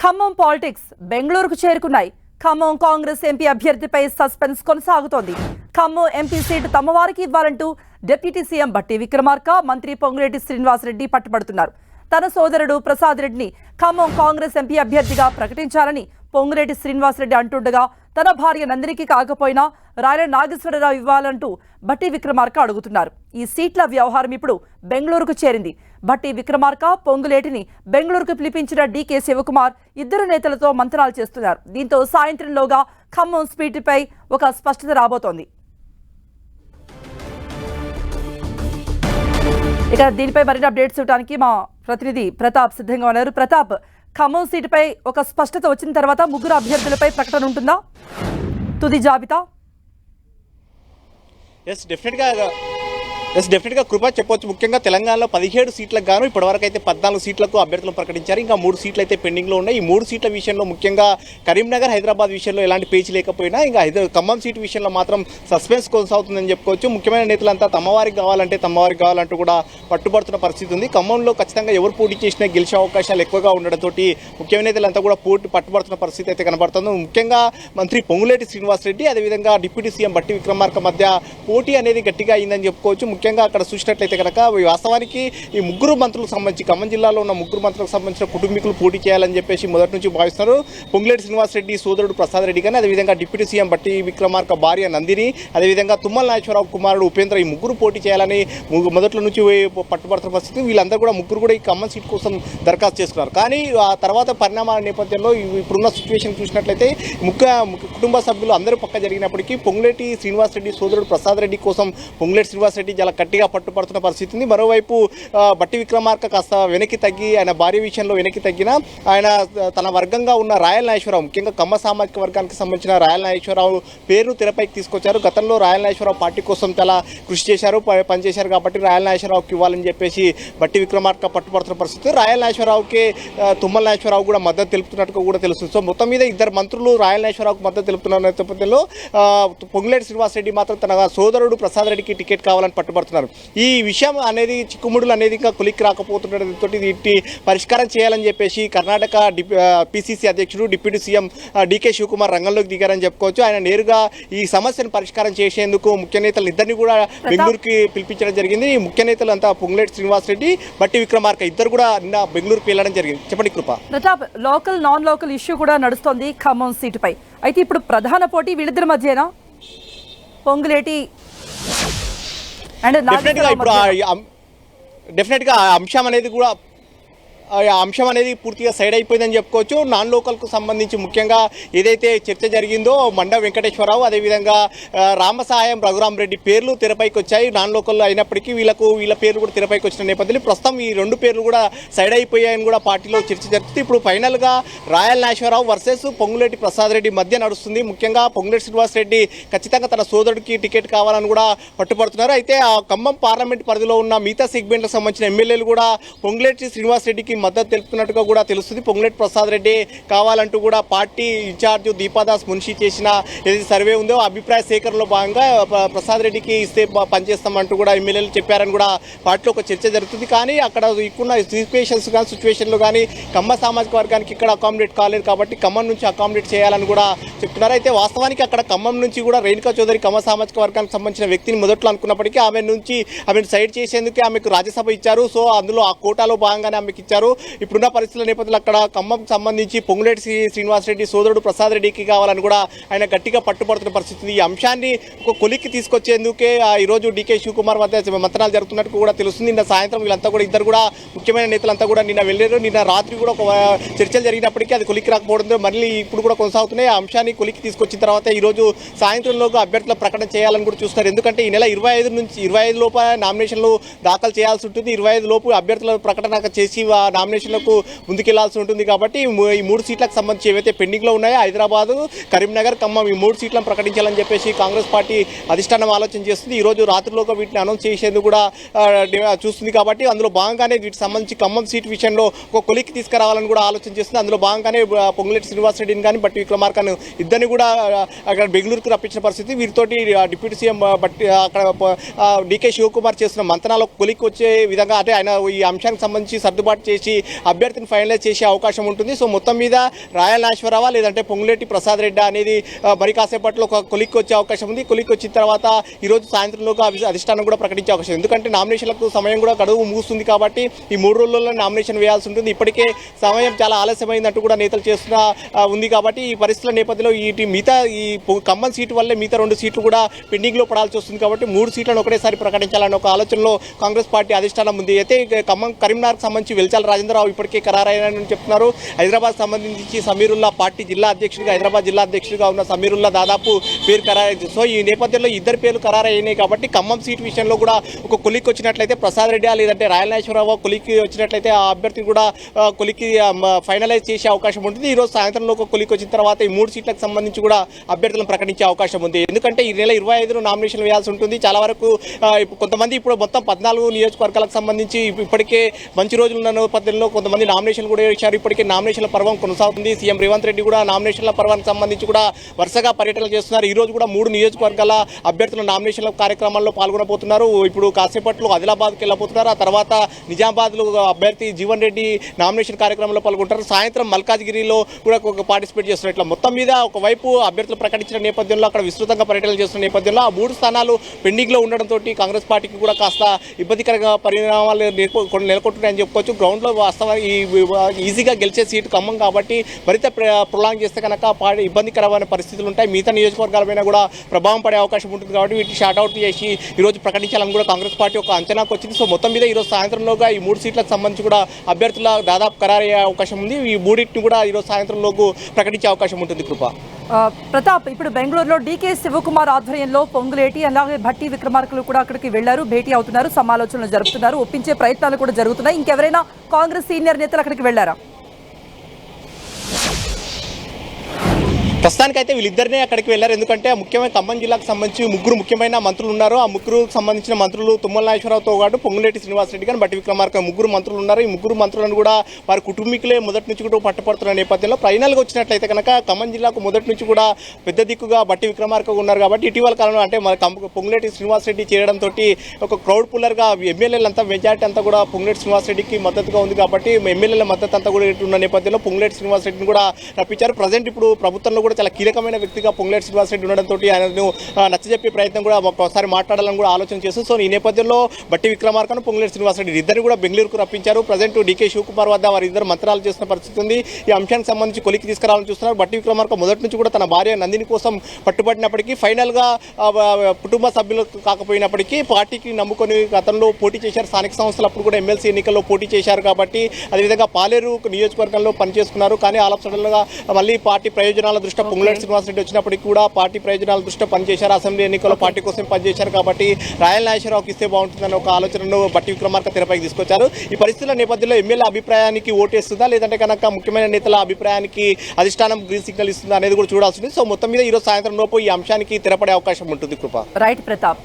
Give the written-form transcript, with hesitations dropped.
Khammam politics బెంగళూరుకు చేరుకున్నాయి. Khammam Congress MP అభ్యర్థిపై సస్పెన్స్ కొనసాగుతోంది. ఖమ్మం ఎంపీ సీటు తమవారికి ఇవ్వాలంటూ డిప్యూటీ సీఎం బట్టి విక్రమార్క, మంత్రి పొంగులేటి శ్రీనివాసరెడ్డి పట్టుబడుతున్నారు. తన సోదరుడు ప్రసాద్ రెడ్డిని ఖమ్మం కాంగ్రెస్ ఎంపీ అభ్యర్థిగా ప్రకటించాలని పొంగులేటి శ్రీనివాసరెడ్డి అంటుండగా, తన భార్య నందినికి కాకపోయినా రాయల నాగేశ్వరరావు ఇవ్వాలంటూ బట్టి విక్రమార్క అడుగుతున్నారు. ఈ సీట్ల వ్యవహారం ఇప్పుడు బెంగళూరుకు చేరింది. బట్టి విక్రమార్క, పొంగులేటిని బెంగళూరుకు పిలిపించిన డీకే శివకుమార్ ఇద్దరు నేతలతో మంత్రాలు చేస్తున్నారు. దీంతో సాయంత్రంలోగా ఖమ్మం స్పీడ్పై ఒక స్పష్టత రాబోతోంది. ఇక దీనిపై మరిన్ని అప్డేట్స్ ఇవ్వడానికి మా ప్రతినిధి ప్రతాప్ సిద్ధంగా ఉన్నారు. ప్రతాప్, ఖమ్మం సీటుపై ఒక స్పష్టత వచ్చిన తర్వాత ముగ్గురు అభ్యర్థులపై ప్రకటన ఉంటుందా? తుది జాబితా? డెఫినెట్గా కృప చెప్పొచ్చు. ముఖ్యంగా తెలంగాణలో 17 సీట్లకు గాను ఇప్పటివరకు అయితే 14 సీట్లకు అభ్యర్థులను ప్రకటించారు. ఇంకా 3 సీట్లు అయితే పెండింగ్లో ఉన్నాయి. ఈ 3 సీట్ల విషయంలో ముఖ్యంగా కరీంనగర్, హైదరాబాద్ విషయంలో ఎలాంటి పేచి లేకపోయినా ఇంకా ఖమ్మం సీటు విషయంలో మాత్రం సస్పెన్స్ కొనసాగుతుందని చెప్పుకోవచ్చు. ముఖ్యమైన నేతలంతా తమవారికి కావాలంటూ కూడా పట్టుబడుతున్న పరిస్థితి ఉంది. ఖమ్మంలో ఖచ్చితంగా ఎవరు పోటీ చేసినా గెలిచే అవకాశాలు ఎక్కువగా ఉండడంతో ముఖ్యమైన నేతలంతా కూడా పట్టుబడుతున్న పరిస్థితి అయితే కనబడుతుంది. ముఖ్యంగా మంత్రి పొంగులేటి శ్రీనివాసరెడ్డి, అదేవిధంగా డిప్యూటీ సీఎం బట్టి విక్రమార్క మధ్య పోటీ అనేది గట్టిగా అయిందని చెప్పుకోవచ్చు. ముఖ్యంగా అక్కడ చూసినట్లయితే కనుక వాస్తవానికి ఈ ముగ్గురు మంత్రులకు సంబంధించి ఖమ్మం జిల్లాలో ఉన్న ముగ్గురు మంత్రులకు సంబంధించిన కుటుంబీకులు పోటీ చేయాలని చెప్పేసి మొదటి నుంచి భావిస్తున్నారు. పొంగులేటి శ్రీనివాసరెడ్డి సోదరుడు ప్రసాద్ రెడ్డి కానీ, అదేవిధంగా డిప్యూటీ సీఎం బట్టి విక్రమార్క భార్య నందిని, అదేవిధంగా తుమ్మల నాగేశ్వరరావు కుమారుడు ఉపేంద్ర, ఈ ముగ్గురు పోటీ చేయాలని మొదట్లో నుంచి పట్టుబడుతున్న పరిస్థితి. వీళ్ళందరూ కూడా ముగ్గురు కూడా ఈ ఖమ్మం సీట్ కోసం దరఖాస్తు చేసుకున్నారు. కానీ ఆ తర్వాత పరిణామాల నేపథ్యంలో ఇప్పుడున్న సిచ్యువేషన్ చూసినట్లయితే కుటుంబ సభ్యులు అందరూ పక్క జరిగినప్పటికీ పొంగులేటి శ్రీనివాసరెడ్డి సోదరుడు ప్రసాద్ రెడ్డి కోసం పొంగులేటి శ్రీనివాసరెడ్డి చాలా గట్టిగా పట్టుపడుతున్న పరిస్థితి ఉంది. మరోవైపు బట్టి విక్రమార్క కాస్త వెనక్కి తగ్గి ఆయన భార్య విషయంలో వెనక్కి తగ్గిన ఆయన తన వర్గంగా ఉన్న రాయల నాగేశ్వరరావు, ముఖ్యంగా కమ్మ సామాజిక వర్గానికి సంబంధించిన రాయల నాగేశ్వరరావు పేరును తెరపైకి తీసుకొచ్చారు. గతంలో రాయల నాగేశ్వరరావు పార్టీ కోసం చాలా కృషి చేశారు, పనిచేశారు. కాబట్టి రాయల నాగేశ్వరరావుకి ఇవ్వాలని చెప్పేసి బట్టి విక్రమార్క పట్టుపడుతున్న పరిస్థితి. రాయల నాగేశ్వరరావుకి తుమ్మల నాగేశ్వరరావు కూడా మద్దతు తెలుపుతున్నట్టుగా కూడా తెలుస్తుంది. సో మొత్తం మీద ఇద్దరు మంత్రులు రాయల నాగేశ్వరరావుకు మద్దతు తెలుపుతున్న నేపథ్యంలో పొంగులేటి శ్రీనివాసరెడ్డి మాత్రం తన సోదరుడు ప్రసాద్ రెడ్డికి టికెట్ కావాలని పట్టుబడుతున్నారు. ఈ విషయం అనేది చిక్కుముడులు అనేది ఇంకా కొలిక్కి రాకపోతుండటంతో దీన్ని పరిష్కారం చేయాలని చెప్పేసి కర్ణాటక పిసిసి అధ్యక్షుడు డిప్యూటీ సీఎం డీకే శివకుమార్ రంగంలోకి దిగారని చెప్పుకోవచ్చు. ఆయన నేరుగా ఈ సమస్యను పరిష్కారం చేసేందుకు ముఖ్య నేతలు ఇద్దరిని కూడా బెంగళూరుకి పిలిపించడం జరిగింది. ఈ ముఖ్య నేతలు అంతా పొంగులేటి శ్రీనివాసరెడ్డి, బట్టి విక్రమార్క ఇద్దరు కూడా నిన్న బెంగళూరుకి వెళ్ళడం జరిగింది. చెప్పండి Krupa. Pratap, local non local issue కూడా నడుస్తోంది ఖమ్మం సీటుపై. అయితే ఇప్పుడు ప్రధాన పోటీ వీళ్ళిద్దరి మధ్యేనా? పొంగులేటి డెఫినెట్గా అంశం అనేది పూర్తిగా సైడ్ అయిపోయిందని చెప్పుకోవచ్చు. నాన్ లోకల్కు సంబంధించి ముఖ్యంగా ఏదైతే చర్చ జరిగిందో మండ వెంకటేశ్వరరావు, అదేవిధంగా రామసాయం రఘురామరెడ్డి పేర్లు తెరపైకి వచ్చాయి. నాన్ లోకల్ అయినప్పటికీ వీళ్ళ పేర్లు కూడా తెరపైకి వచ్చిన నేపథ్యంలో ప్రస్తుతం ఈ రెండు పేర్లు కూడా సైడ్ అయిపోయాయని కూడా పార్టీలో చర్చ జరుగుతుంది. ఇప్పుడు ఫైనల్గా రాయల నాగేశ్వరరావు వర్సెస్ పొంగులేటి ప్రసాద్ రెడ్డి మధ్య నడుస్తుంది. ముఖ్యంగా పొంగులేటి శ్రీనివాసరెడ్డి ఖచ్చితంగా తన సోదరుడికి టికెట్ కావాలని కూడా పట్టుబడుతున్నారు. అయితే ఆ ఖమ్మం పార్లమెంట్ పరిధిలో ఉన్న మిగతా సెగ్మెంట్లకు సంబంధించిన ఎమ్మెల్యేలు కూడా పొంగులేటి శ్రీనివాసరెడ్డికి మద్దతు తెలుపుతున్నట్టుగా కూడా తెలుస్తుంది. పొంగులేటి ప్రసాద్ రెడ్డి కావాలంటూ కూడా పార్టీ ఇన్ఛార్జ్ దీపాదాస్ మున్షి చేసిన ఏదైతే సర్వే ఉందో అభిప్రాయ సేకరణలో భాగంగా ప్రసాద్ రెడ్డికి ఇస్తే పనిచేస్తామంటూ కూడా ఎమ్మెల్యేలు చెప్పారని కూడా పార్టీలో ఒక చర్చ జరుగుతుంది. కానీ అక్కడ ఇక్కున్న సిచ్యువేషన్లో కానీ కమ్మ సామాజిక వర్గానికి ఇక్కడ అకామిడేట్ కాలేదు కాబట్టి ఖమ్మం నుంచి అకామిడేట్ చేయాలని కూడా చెప్తున్నారు. అయితే వాస్తవానికి అక్కడ ఖమ్మం నుంచి కూడా రేణుకా చౌదరి కమ్మ సామాజిక వర్గానికి సంబంధించిన వ్యక్తిని మొదట్లో అనుకున్నప్పటికీ ఆమెను సైడ్ చేసేందుకే ఆమెకు రాజ్యసభ ఇచ్చారు. సో అందులో ఆ కోటాలో భాగంగానే ఆమెకు ఇచ్చారు. ఇప్పుడున్న పరిస్థితుల నేపథ్యంలో అక్కడ ఖమ్మం సంబంధించి పొంగులేటి శ్రీనివాసరెడ్డి సోదరుడు ప్రసాద్ రెడ్డికి కావాలని కూడా ఆయన గట్టిగా పట్టుబడుతున్న పరిస్థితి. ఈ అంశాన్ని ఒక కొలిక్కి తీసుకొచ్చేందుకే ఈరోజు డీకే శివకుమార్ మధ్య మంత్రాలు జరుగుతున్నట్టు కూడా తెలుస్తుంది. నిన్న సాయంత్రం వీళ్ళంతా కూడా ఇద్దరు కూడా ముఖ్యమైన నేతలంతా కూడా నిన్న వెళ్ళారు. నిన్న రాత్రి కూడా ఒక చర్చలు జరిగినప్పటికీ అది కొలిక్కి రాకపోవడంతో మళ్ళీ ఇప్పుడు కూడా కొనసాగుతున్నాయి. ఆ అంశాన్ని కొలిక్కి తీసుకొచ్చిన తర్వాత ఈరోజు సాయంత్రంలోగా అభ్యర్థుల ప్రకటన చేయాలని కూడా చూస్తున్నారు. ఎందుకంటే ఈ నెల 25 లోపు నామినేషన్లు దాఖలు చేయాల్సి ఉంటుంది. 25 లోపు అభ్యర్థుల ప్రకటన చేసి నామినేషన్లకు ముందుకెళ్లాల్సి ఉంటుంది. కాబట్టి ఈ 3 సీట్లకు సంబంధించి ఏవైతే పెండింగ్లో ఉన్నాయో హైదరాబాద్, కరీంనగర్, ఖమ్మం ఈ 3 సీట్లను ప్రకటించాలని చెప్పేసి కాంగ్రెస్ పార్టీ అధిష్టానం ఆలోచన చేస్తుంది. ఈ రోజు రాత్రిలోగా వీటిని అనౌన్స్ చేసేందుకు కూడా చూస్తుంది. కాబట్టి అందులో భాగంగానే వీటికి సంబంధించి ఖమ్మం సీట్ విషయంలో ఒక కొలిక్కి తీసుకురావాలని కూడా ఆలోచన చేస్తుంది. అందులో భాగంగానే పొంగులేటి శ్రీనివాసరెడ్డిని కానీ బట్టి విక్రమార్కను ఇద్దరిని కూడా అక్కడ బెంగళూరుకు రప్పించిన పరిస్థితి. వీరితోటి డిప్యూటీ సీఎం బట్టి అక్కడ డీకే శివకుమార్ చేస్తున్న మంతనాలకు కొలిక్కి వచ్చే విధంగా అంటే ఆయన ఈ అంశానికి సంబంధించి సర్దుబాటు చేసి సంబంధించి అభ్యర్థిని ఫైనలైజ్ చేసే అవకాశం ఉంటుంది. సో మొత్తం మీద రాయల్ నాగేశ్వరరావు లేదంటే పొంగులేటి ప్రసాద్ రెడ్డి అనేది మరి కాసేపట్లో ఒక కొలిక్కి వచ్చే అవకాశం ఉంది. కొలిక్కి వచ్చిన తర్వాత ఈరోజు సాయంత్రంలోగా అధిష్టానం కూడా ప్రకటించే అవకాశం, ఎందుకంటే నామినేషన్లకు సమయం కూడా గడువు ముగుస్తుంది కాబట్టి ఈ 3 రోజుల్లో నామినేషన్ వేయాల్సి ఉంటుంది. ఇప్పటికే సమయం చాలా ఆలస్యమైందంటూ కూడా నేతలు చేస్తున్న ఉంది కాబట్టి ఈ పరిస్థితుల నేపథ్యంలో ఈ ఖమ్మం సీటు వల్లే మిగతా 2 సీట్లు కూడా పెండింగ్లో పడాల్సి వస్తుంది కాబట్టి 3 సీట్లను ఒకటేసారి ప్రకటించాలన్న ఒక ఆలోచనలో కాంగ్రెస్ పార్టీ అధిష్టానం ఉంది. అయితే కరీంనగర్కి సంబంధించి వెల్చాల రాజేంద్రరావు ఇప్పటికే ఖరారైనని చెప్తున్నారు. హైదరాబాద్ సంబంధించి సమీరుల్లా పార్టీ జిల్లా అధ్యక్షుడిగా, హైదరాబాద్ జిల్లా అధ్యక్షుడిగా ఉన్న సమీరుల్లా దాదాపు పేరు ఖరారైంది. సో ఈ నేపథ్యంలో ఇద్దరు పేర్లు ఖరారయ్యాయి కాబట్టి ఖమ్మం సీటు విషయంలో కూడా ఒక కొలిక్కి వచ్చినట్లయితే ప్రసాద్ రెడ్డి లేదంటే రాయల్ నాగేశ్వరరావు కొలిక్కి వచ్చినట్లయితే ఆ అభ్యర్థిని కూడా కొలిక్కి ఫైనలైజ్ చేసే అవకాశం ఉంటుంది. ఈరోజు సాయంత్రంలో ఒక కొలిక్కి వచ్చిన తర్వాత ఈ 3 సీట్లకు సంబంధించి కూడా అభ్యర్థులను ప్రకటించే అవకాశం ఉంది. ఎందుకంటే ఈ నెల 25 నామినేషన్ వేయాల్సి ఉంటుంది. చాలా వరకు కొంతమంది ఇప్పుడు మొత్తం 14 నియోజకవర్గాలకు సంబంధించి ఇప్పటికే మంచి రోజులు ఉన్న నేపథ్యంలో కొంతమంది నామినేషన్లు కూడా వేశారు. ఇప్పటికే నామినేషన్ల పర్వం కొనసాగుతుంది. సీఎం రేవంత్ రెడ్డి కూడా నామినేషన్ల పర్వానికి సంబంధించి కూడా వరుసగా పర్యటనలు చేస్తున్నారు. ఈ రోజు కూడా 3 నియోజకవర్గాల అభ్యర్థుల నామినేషన్ల కార్యక్రమాల్లో పాల్గొనబోతున్నారు. ఇప్పుడు కాసేపట్లో ఆదిలాబాద్కి వెళ్ళబోతున్నారు. ఆ తర్వాత నిజామాబాద్లో అభ్యర్థి జీవన్ రెడ్డి నామినేషన్ కార్యక్రమంలో పాల్గొంటారు. సాయంత్రం మల్కాజ్గిరిలో కూడా పార్టిసిపేట్ చేస్తున్నారు. ఇట్లా మొత్తం మీద ఒకవైపు అభ్యర్థులు ప్రకటించిన నేపథ్యంలో అక్కడ విస్తృతంగా పర్యటనలు చేస్తున్న నేపథ్యంలో ఆ 3 స్థానాలు పెండింగ్లో ఉండడంతో కాంగ్రెస్ పార్టీకి కూడా కాస్త ఇబ్బందికరంగా పరిణామాలు నెలకొంటున్నాయని చెప్పుకోవచ్చు. గ్రౌండ్లో వాస్తవానికి ఈజీగా గెలిచే సీటు ఖమ్మం కాబట్టి మరింత ప్రొలాంగ్ చేస్తే కనుక ఇబ్బందికరమైన పరిస్థితులు ఉంటాయి. మిగతా నియోజకవర్గాల పైన కూడా ప్రభావం పడే అవకాశం ఉంటుంది కాబట్టి వీటిని షార్ట్అవుట్ చేసి ఈరోజు ప్రకటించాలని కూడా కాంగ్రెస్ పార్టీ ఒక అంచనాకు వచ్చింది. సో మొత్తం మీద ఈరోజు సాయంత్రంలోగా ఈ 3 సీట్లకు సంబంధించి కూడా అభ్యర్థుల దాదాపు ఖరారయ్యే అవకాశం ఉంది. ఈ 3టిని కూడా ఈరోజు సాయంత్రంలోపు ప్రకటించే అవకాశం ఉంటుంది. కృప ప్రతాప్, ఇప్పుడు బెంగళూరులో డీకే శివకుమార్ ఆధ్వర్యంలో పొంగులేటి అలాగే భట్టి విక్రమార్కలు కూడా అక్కడికి వెళ్లారు, భేటీ అవుతున్నారు, సమాలోచనలు జరుపుతున్నారు, ఒప్పించే ప్రయత్నాలు కూడా జరుగుతున్నాయి. ఇంకెవరైనా కాంగ్రెస్ సీనియర్ నేతలు అక్కడికి వెళ్లారా? ప్రస్తుతానికైతే వీళ్ళిద్దరినే అక్కడికి వెళ్ళారు. ఎందుకంటే ముఖ్యమైన ఖమ్మం జిల్లాకు సంబంధించి 3 ముఖ్యమైన మంత్రులు ఉన్నారు. ఆ 3 సంబంధించిన మంత్రులు తుమ్మల నాగేశ్వరరావుతో పాటు పొంగులేటి శ్రీనివాసరెడ్డి కానీ భట్టి విక్రమార్క 3 మంత్రులు ఉన్నారు. ఈ 3 మంత్రులను కూడా వారి కుటుంబీకులే మొదటి నుంచి కూడా పట్టుపడుతున్న నేపథ్యంలో ఫైనల్గా వచ్చినట్లయితే కనుక ఖమ్మం జిల్లాకు మొదటి నుంచి కూడా పెద్ద దిక్కుగా భట్టి విక్రమార్క ఉన్నారు. కాబట్టి ఇటీవల కాలంలో అంటే మన పొంగులేటి శ్రీనివాసరెడ్డి చేరడంతో ఒక క్రౌడ్ పుల్లర్గా ఎమ్మెల్యేలంతా మెజార్టీ అంతా కూడా పొంగులేటి శ్రీనివాసరెడ్డికి మద్దతుగా ఉంది. కాబట్టి ఎమ్మెల్యేల మద్దతు అంతా కూడా ఉన్న నేపథ్యంలో పొంగులేటి శ్రీనివాసరెడ్డిని కూడా రప్పించారు. ప్రజెంట్ ఇప్పుడు ప్రభుత్వంలో కూడా చాలా కీలకమైన వ్యక్తిగా పొంగులేటి శ్రీనివాసరెడ్డి ఉండడంతో ఆయనను నచ్చజెప్పే ప్రయత్నం కూడా ఒకసారి మాట్లాడాలని కూడా ఆలోచన చేస్తూ సో ఈ నేపథ్యంలో భట్టి విక్రమార్కను పొంగులేటి శ్రీనివాసరెడ్డి ఇద్దరు కూడా బెంగళూరుకు రప్పించారు. ప్రజెంట్ డీకే శివకుమార్ వద్ద వారిద్దరు మంత్రాలు చేస్తున్న పరిస్థితి ఉంది. ఈ అంశానికి సంబంధించి కొలికి తీసుకురావాలని చూస్తున్నారు. భట్టి విక్రమార్క మొదటి నుంచి కూడా తన భార్య నందిని కోసం పట్టుబడినప్పటికీ ఫైనల్గా కుటుంబ సభ్యులు కాకపోయినప్పటికీ పార్టీకి నమ్ముకొని గతంలో పోటీ చేశారు. స్థానిక సంస్థలు అప్పుడు కూడా ఎమ్మెల్సీ ఎన్నికల్లో పోటీ చేశారు. కాబట్టి అదేవిధంగా పాలేరు నియోజకవర్గంలో పనిచేసుకున్నారు. కానీ ఆలోచనలుగా మళ్ళీ పార్టీ ప్రయోజనాల దృష్ట్యా పొంగులేటి శ్రీనివాసరెడ్డి వచ్చినప్పటికీ కూడా పార్టీ ప్రయోజనాల దృష్ట్యా పనిచేశారు. అసెంబ్లీ ఎన్నికల్లో పార్టీ కోసం పనిచేశారు. కాబట్టి రాయల్ నాగేశ్వరరావుకి ఇస్తే బాగుంటుందని ఒక ఆలోచనను భట్టి విక్రమార్క తెరపైకి తీసుకొచ్చారు. ఈ పరిస్థితుల నేపథ్యంలో ఎమ్మెల్యే అభిప్రాయానికి ఓటేస్తుందా లేదంటే కనుక ముఖ్యమైన నేతల అభిప్రాయానికి అధిష్టానం గ్రీన్ సిగ్నల్ ఇస్తుందా అనేది కూడా చూడాల్సింది. సో మొత్తం మీద ఈరోజు సాయంత్రం లోపు ఈ అంశానికి తెరపడే అవకాశం ఉంటుంది. కృప రైట్ ప్రతాప్.